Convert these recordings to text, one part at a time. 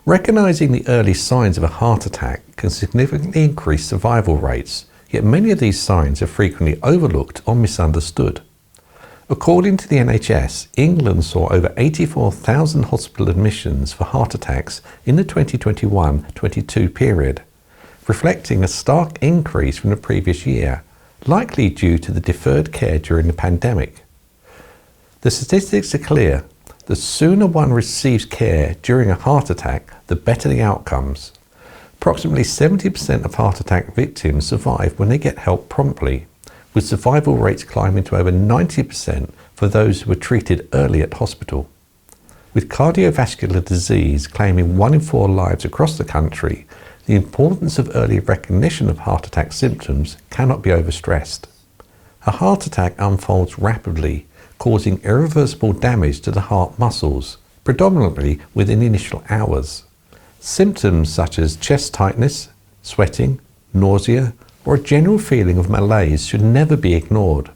Recognising the early signs of a heart attack can significantly increase survival rates, yet many of these signs are frequently overlooked or misunderstood. According to the NHS, England saw over 84,000 hospital admissions for heart attacks in the 2021-22 period, reflecting a stark increase from the previous year, likely due to the deferred care during the pandemic. The statistics are clear. The sooner one receives care during a heart attack, the better the outcomes. Approximately 70% of heart attack victims survive when they get help promptly, with survival rates climbing to over 90% for those who were treated early at hospital. With cardiovascular disease claiming 1 in 4 lives across the country, the importance of early recognition of heart attack symptoms cannot be overstressed. A heart attack unfolds rapidly, causing irreversible damage to the heart muscles, predominantly within the initial hours. Symptoms such as chest tightness, sweating, nausea, or a general feeling of malaise should never be ignored.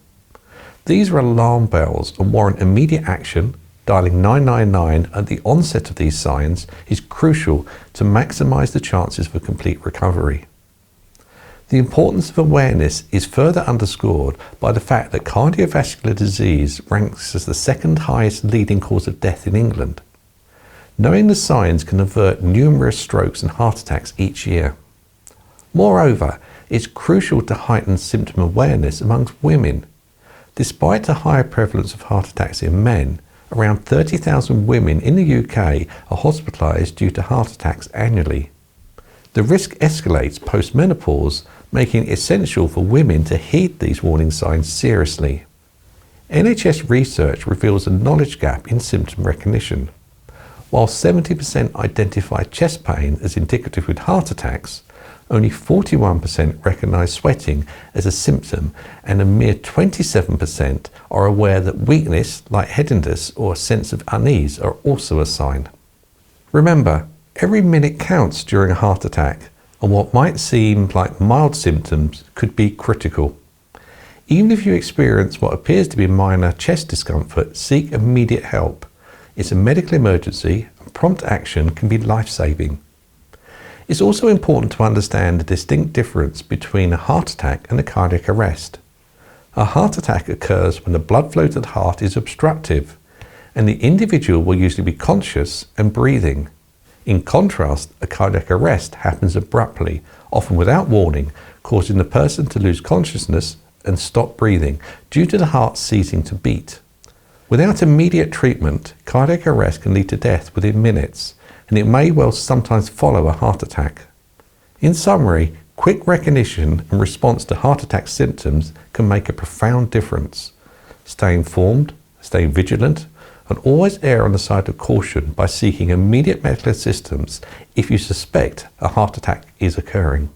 These are alarm bells and warrant immediate action. Dialing 999 at the onset of these signs is crucial to maximise the chances for complete recovery. The importance of awareness is further underscored by the fact that cardiovascular disease ranks as the second highest leading cause of death in England. Knowing the signs can avert numerous strokes and heart attacks each year. Moreover, it's crucial to heighten symptom awareness amongst women. Despite a higher prevalence of heart attacks in men, around 30,000 women in the UK are hospitalised due to heart attacks annually. The risk escalates post-menopause, making it essential for women to heed these warning signs seriously. NHS research reveals a knowledge gap in symptom recognition. While 70% identify chest pain as indicative with heart attacks, only 41% recognise sweating as a symptom, and a mere 27% are aware that weakness, lightheadedness, or a sense of unease are also a sign. Remember, every minute counts during a heart attack, and what might seem like mild symptoms could be critical. Even if you experience what appears to be minor chest discomfort, seek immediate help. It's a medical emergency, and prompt action can be life-saving. It's also important to understand the distinct difference between a heart attack and a cardiac arrest. A heart attack occurs when the blood flow to the heart is obstructive, and the individual will usually be conscious and breathing. In contrast, a cardiac arrest happens abruptly, often without warning, causing the person to lose consciousness and stop breathing due to the heart ceasing to beat. Without immediate treatment, cardiac arrest can lead to death within minutes, and it may well sometimes follow a heart attack. In summary, quick recognition and response to heart attack symptoms can make a profound difference. Stay informed, stay vigilant, and always err on the side of caution by seeking immediate medical assistance if you suspect a heart attack is occurring.